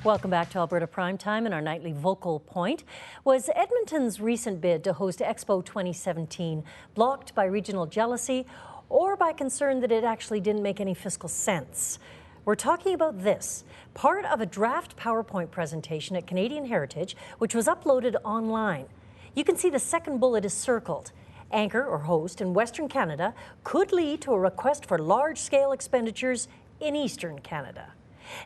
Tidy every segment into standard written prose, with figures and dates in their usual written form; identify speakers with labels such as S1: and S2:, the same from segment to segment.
S1: Welcome back to Alberta Primetime, and our nightly vocal point. Was Edmonton's recent bid to host Expo 2017 blocked by regional jealousy or by concern that it actually didn't make any fiscal sense? We're talking about this, part of a draft PowerPoint presentation at Canadian Heritage, which was uploaded online. You can see the second bullet is circled. Anchor or host in Western Canada could lead to a request for large-scale expenditures in Eastern Canada.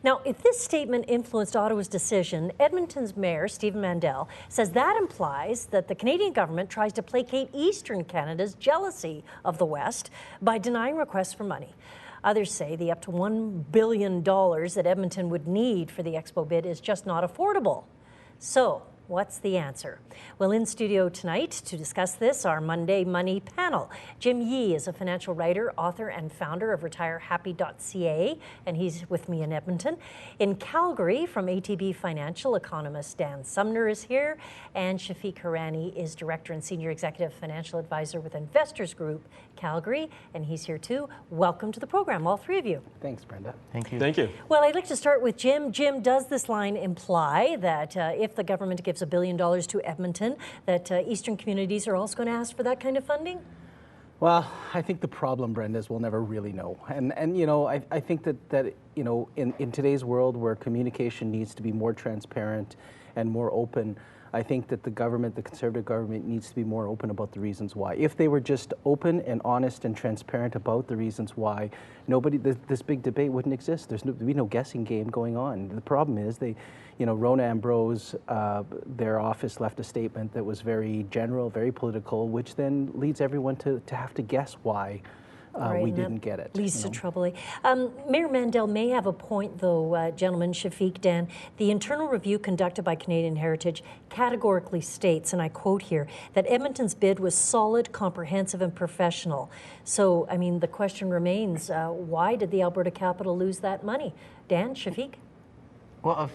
S1: Now, if this statement influenced Ottawa's decision, Edmonton's Mayor, Stephen Mandel, says that implies that the Canadian government tries to placate Eastern Canada's jealousy of the West by denying requests for money. Others say the up to $1 billion that Edmonton would need for the Expo bid is just not affordable. So, what's the answer? Well, in studio tonight to discuss this, our Monday Money panel. Jim Yee is a financial writer, author, and founder of retirehappy.ca, and he's with me in Edmonton. In Calgary, from ATB Financial, economist Dan Sumner is here, and Shafik Hirani is director and senior executive financial advisor with Investors Group Calgary, and he's here too. Welcome to the program, all three of you.
S2: Thanks, Brenda.
S3: Thank you.
S4: Thank you.
S1: Well, I'd like to start with Jim. Jim, does this line imply that if the government gives $1 billion to Edmonton, that Eastern communities are also going to ask for that kind of funding?
S2: Well, I think the problem, Brenda, is we'll never really know. And you know, I think that you know, in today's world where communication needs to be more transparent and more open, I think that the government, the Conservative government, needs to be more open about the reasons why. If they were just open and honest and transparent about the reasons why, this big debate wouldn't exist. There'd be no guessing game going on. The problem is Rona Ambrose, their office left a statement that was very general, very political, which then leads everyone to have to guess why we didn't get it.
S1: Leads to trouble. Mayor Mandel may have a point, though, gentlemen, Shafik, Dan. The internal review conducted by Canadian Heritage categorically states, and I quote here, that Edmonton's bid was solid, comprehensive, and professional. So, I mean, the question remains, why did the Alberta capital lose that money? Dan, Shafik?
S3: Well,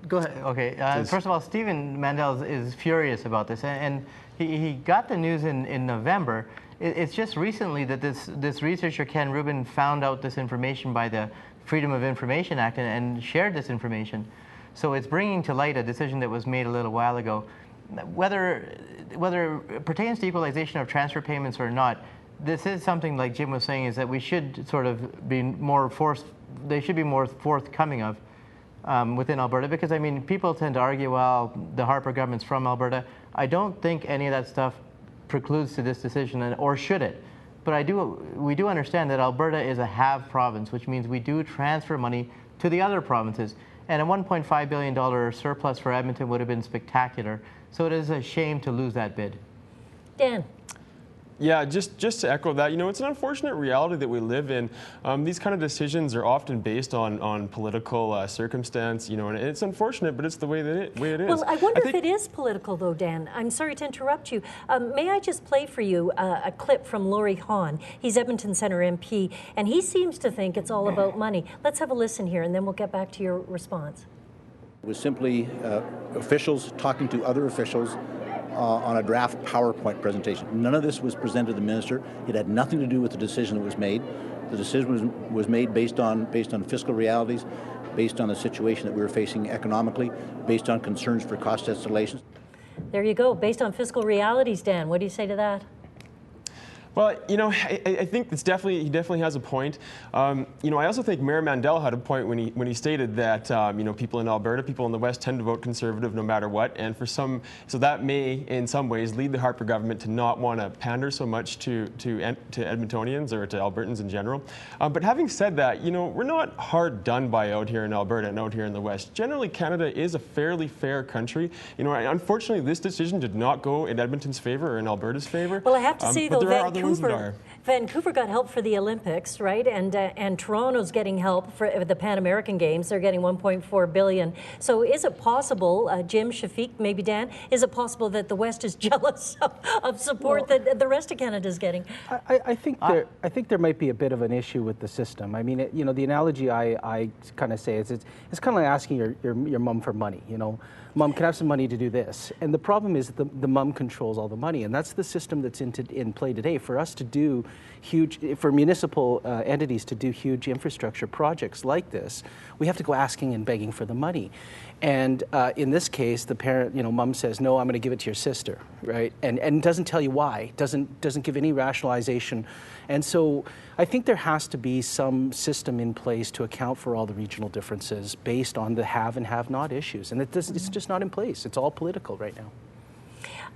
S3: go ahead. Okay. First of all, Stephen Mandel is furious about this, and he got the news in November. It's just recently that this researcher, Ken Rubin, found out this information by the Freedom of Information Act and shared this information. So it's bringing to light a decision that was made a little while ago. Whether it pertains to equalization of transfer payments or not, this is something, like Jim was saying, is that we should sort of be more they should be more forthcoming of within Alberta, because I mean, people tend to argue, well, the Harper government's from Alberta. I don't think any of that stuff precludes to this decision, or should it? But we do understand that Alberta is a have province, which means we do transfer money to the other provinces. And a $1.5 billion surplus for Edmonton would have been spectacular. So it is a shame to lose that bid.
S1: Dan.
S4: Yeah, just to echo that, you know, it's an unfortunate reality that we live in. These kind of decisions are often based on political circumstance, you know, and it's unfortunate, but it's the way it is.
S1: Well, I wonder if it is political, though, Dan. I'm sorry to interrupt you. May I just play for you a clip from Laurie Hahn? He's Edmonton Centre MP, and he seems to think it's all about money. Let's have a listen here, and then we'll get back to your response.
S5: It was simply officials talking to other officials on a draft PowerPoint presentation. None of this was presented to the minister. It had nothing to do with the decision that was made. The decision was made based on fiscal realities, based on the situation that we were facing economically, based on concerns for cost escalations.
S1: There you go. Based on fiscal realities, Dan. What do you say to that?
S4: Well, you know, I think he definitely has a point. You know, I also think Mayor Mandel had a point when he stated that you know, people in Alberta, people in the West tend to vote Conservative no matter what, and so that may in some ways lead the Harper government to not want to pander so much to Edmontonians or to Albertans in general. But having said that, you know, we're not hard done by out here in Alberta and out here in the West. Generally, Canada is a fairly fair country. You know, unfortunately, this decision did not go in Edmonton's favor or in Alberta's favor.
S1: Well, I have to say, though, Vancouver got help for the Olympics, right? And Toronto's getting help for the Pan American Games. They're getting $1.4 billion. So is it possible, Jim, Shafik, maybe Dan, is it possible that the West is jealous of support that the rest of Canada is getting?
S2: I think there might be a bit of an issue with the system. I mean, you know, the analogy I kind of say is it's kind of like asking your mom for money. You know, Mom, can I have some money to do this? And the problem is the mom controls all the money, and that's the system that's in play today. For us to do for municipal entities to do huge infrastructure projects like this, we have to go asking and begging for the money. And in this case, the parent, mom says, no, I'm going to give it to your sister, right? And doesn't tell you why, doesn't give any rationalization. And so I think there has to be some system in place to account for all the regional differences based on the have and have not issues. And it's just not in place. It's all political right now.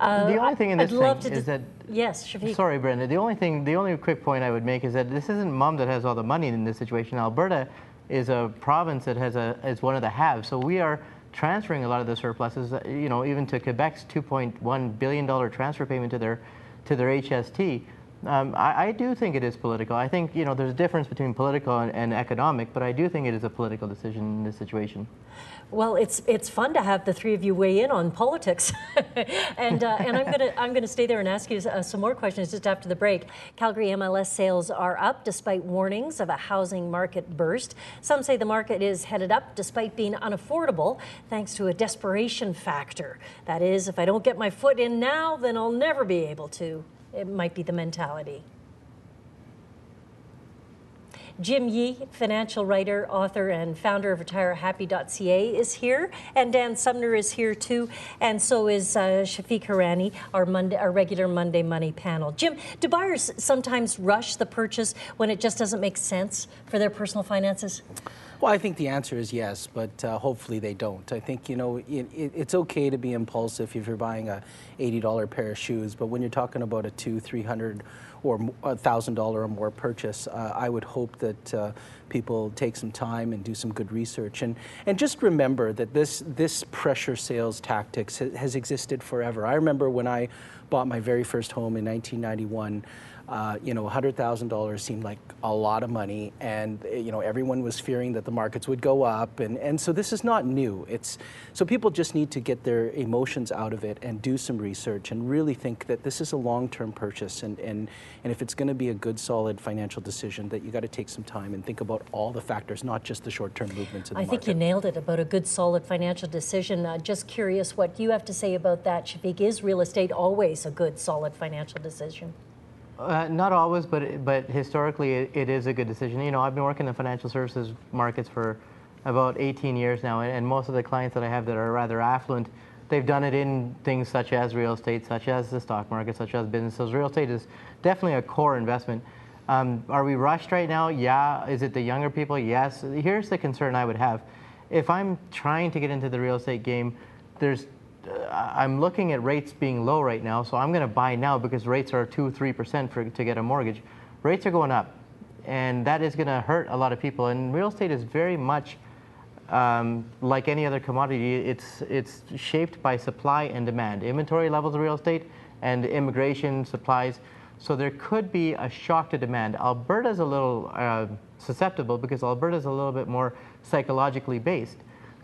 S3: The only thing in this thing is that...
S1: Yes, Shafik.
S3: Sorry, Brenda. The only quick point I would make is that this isn't mom that has all the money in this situation. Alberta is a province that is one of the haves. So we are transferring a lot of the surpluses, even to Quebec's $2.1 billion transfer payment to their HST. I do think it is political. I think, there's a difference between political and economic, but I do think it is a political decision in this situation.
S1: Well, it's fun to have the three of you weigh in on politics, and I'm gonna stay there and ask you some more questions just after the break. Calgary MLS sales are up despite warnings of a housing market burst. Some say the market is headed up despite being unaffordable, thanks to a desperation factor. That is, if I don't get my foot in now, then I'll never be able to. It might be the mentality. Jim Yee, financial writer, author, and founder of retirehappy.ca is here, and Dan Sumner is here too, and so is Shafik Hirani, our regular Monday Money panel. Jim, do buyers sometimes rush the purchase when it just doesn't make sense for their personal finances?
S2: Well, I think the answer is yes, but hopefully they don't. I think, it's okay to be impulsive if you're buying a $80 pair of shoes, but when you're talking about a $200, $300, or $1,000 or more purchase, I would hope that people take some time and do some good research. And just remember that this pressure sales tactics has existed forever. I remember when I bought my very first home in 1991, $100,000 seemed like a lot of money, and everyone was fearing that the markets would go up, and so this is not new. So people just need to get their emotions out of it and do some research and really think that this is a long-term purchase, and if it's going to be a good, solid financial decision, that you got to take some time and think about all the factors, not just the short-term movements in the market. I
S1: think you nailed it about a good, solid financial decision. Just curious what you have to say about that, Shafik. Is real estate always a good, solid financial decision?
S3: Not always, but historically it is a good decision. I've been working in the financial services markets for about 18 years now, and most of the clients that I have that are rather affluent, they've done it in things such as real estate, such as the stock market, such as businesses. Real estate is definitely a core investment. Are we rushed right now? Yeah. Is it the younger people? Yes. Here's the concern I would have. If I'm trying to get into the real estate game, I'm looking at rates being low right now, so I'm going to buy now because rates are 2-3% to get a mortgage. Rates are going up, and that is going to hurt a lot of people. And real estate is very much like any other commodity. It's shaped by supply and demand, inventory levels of real estate, and immigration supplies. So there could be a shock to demand. Alberta's a little susceptible because Alberta's a little bit more psychologically based.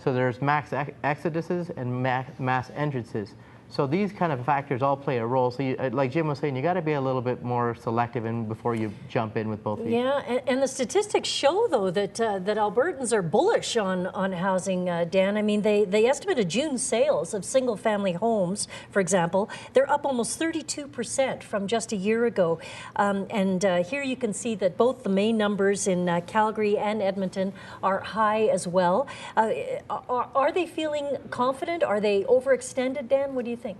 S3: So there's max exoduses and mass entrances. So these kind of factors all play a role. So like Jim was saying, you got to be a little bit more selective before you jump in with both feet.
S1: Yeah, and the statistics show, though, that Albertans are bullish on housing, Dan. I mean, they estimated June sales of single-family homes, for example. They're up almost 32% from just a year ago. And here you can see that both the main numbers in Calgary and Edmonton are high as well. Are they feeling confident? Are they overextended, Dan? What do you think?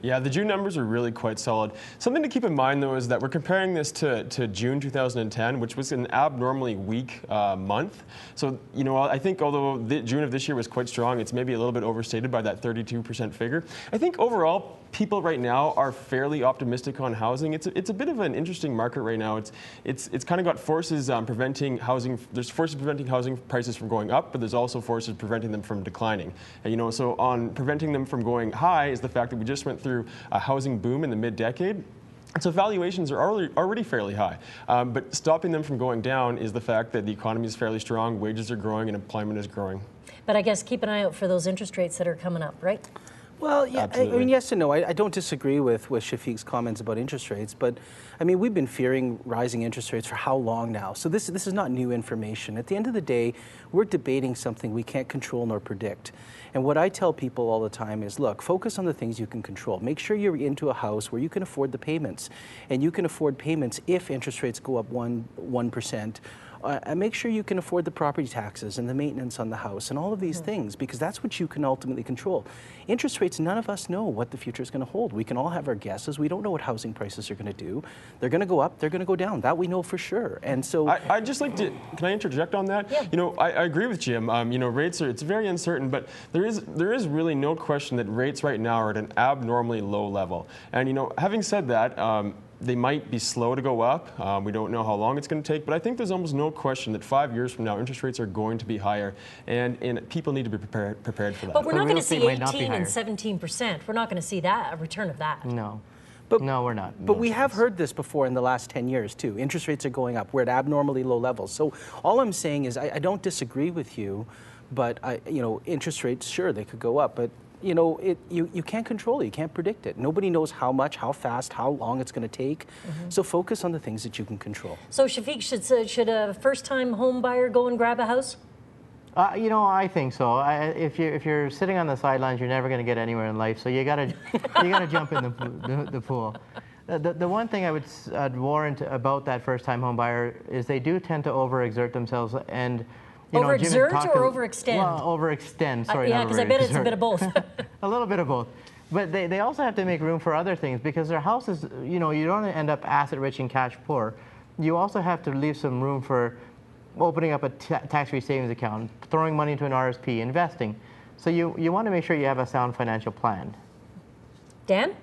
S4: Yeah, the June numbers are really quite solid. Something to keep in mind, though, is that we're comparing this to June 2010, which was an abnormally weak month. So, I think although June of this year was quite strong, it's maybe a little bit overstated by that 32% figure. I think overall, people right now are fairly optimistic on housing. It's a bit of an interesting market right now. It's kind of got forces preventing housing. There's forces preventing housing prices from going up, but there's also forces preventing them from declining. And, so on preventing them from going high is the fact that we just went through a housing boom in the mid-decade. And so valuations are already fairly high. But stopping them from going down is the fact that the economy is fairly strong, wages are growing, and employment is growing.
S1: But I guess keep an eye out for those interest rates that are coming up, right?
S2: Well, yeah, I
S4: Absolutely.
S2: mean, yes and no. I don't disagree with Shafik's comments about interest rates, but I mean, we've been fearing rising interest rates for how long now? So this is not new information. At the end of the day, we're debating something we can't control nor predict. And what I tell people all the time is, look, focus on the things you can control. Make sure you're into a house where you can afford the payments, and you can afford payments if interest rates go up 1%. And make sure you can afford the property taxes and the maintenance on the house and all of these things, because that's what you can ultimately control. Interest rates, none of us know what the future is going to hold. We can all have our guesses. We don't know what housing prices are going to do. They're going to go up, they're going to go down. That we know for sure. And so
S4: I'd just like to, can I interject on that?
S1: Yeah.
S4: You know, I agree with Jim. You know, rates are, it's very uncertain, but there is really no question that rates right now are at an abnormally low level. And, you know, having said that, they might be slow to go up. We don't know how long it's going to take, but I think there's almost no question that 5 years from now, interest rates are going to be higher, and people need to be prepared for that.
S1: But we're not going to see
S3: might not be
S1: 18 and
S3: higher.
S1: 17%. We're not going to see that, a return of that.
S3: No.
S2: But-
S3: No, we're not.
S2: But we have heard this before in the last 10 years, too. Interest rates are going up. We're at abnormally low levels. So all I'm saying is I don't disagree with you, but you know, interest rates, sure, they could go up, but you know, you can't control it. You can't predict it. Nobody knows how much, how fast, how long it's going to take. So focus on the things that you can control.
S1: So Shafik, should a first-time home buyer go and grab a house?
S3: You know, I think so. If you're sitting on the sidelines, you're never going to get anywhere in life. So you gotta jump in the pool. The one thing I'd warrant about that first-time home buyer is they do tend to overexert themselves and. You know, Jim had
S1: Overexert
S3: talked
S1: or overextend?
S3: Well, overextend. Sorry,
S1: yeah,
S3: not
S1: because I bet it's a
S3: overexert.
S1: bit of both.
S3: A little bit of both. But they also have to make room for other things because their house is, you know, you don't end up asset rich and cash poor. You also have to leave some room for opening up a tax-free savings account, throwing money into an RSP, investing. So you want to make sure you have a sound financial plan.
S1: Dan?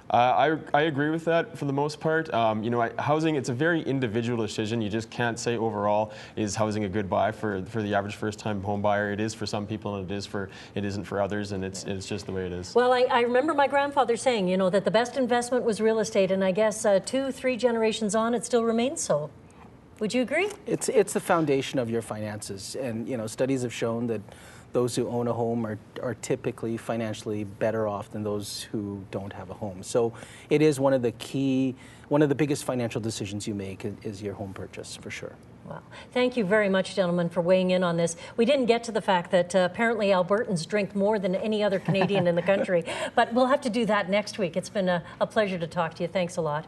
S4: I agree with that for the most part. You know, housing, it's a very individual decision. You just can't say overall is housing a good buy for the average first-time home buyer. It is for some people, and it isn't for others, and it's just the way it is.
S1: Well, I remember my grandfather saying, you know, that the best investment was real estate, and I guess 2-3 generations on, it still remains so. Would you agree?
S2: It's the foundation of your finances, and you know, studies have shown that those who own a home are typically financially better off than those who don't have a home. So it is one of the biggest financial decisions you make is your home purchase, for sure.
S1: Wow. Thank you very much, gentlemen, for weighing in on this. We didn't get to the fact that apparently Albertans drink more than any other Canadian in the country, but we'll have to do that next week. It's been a pleasure to talk to you. Thanks a lot.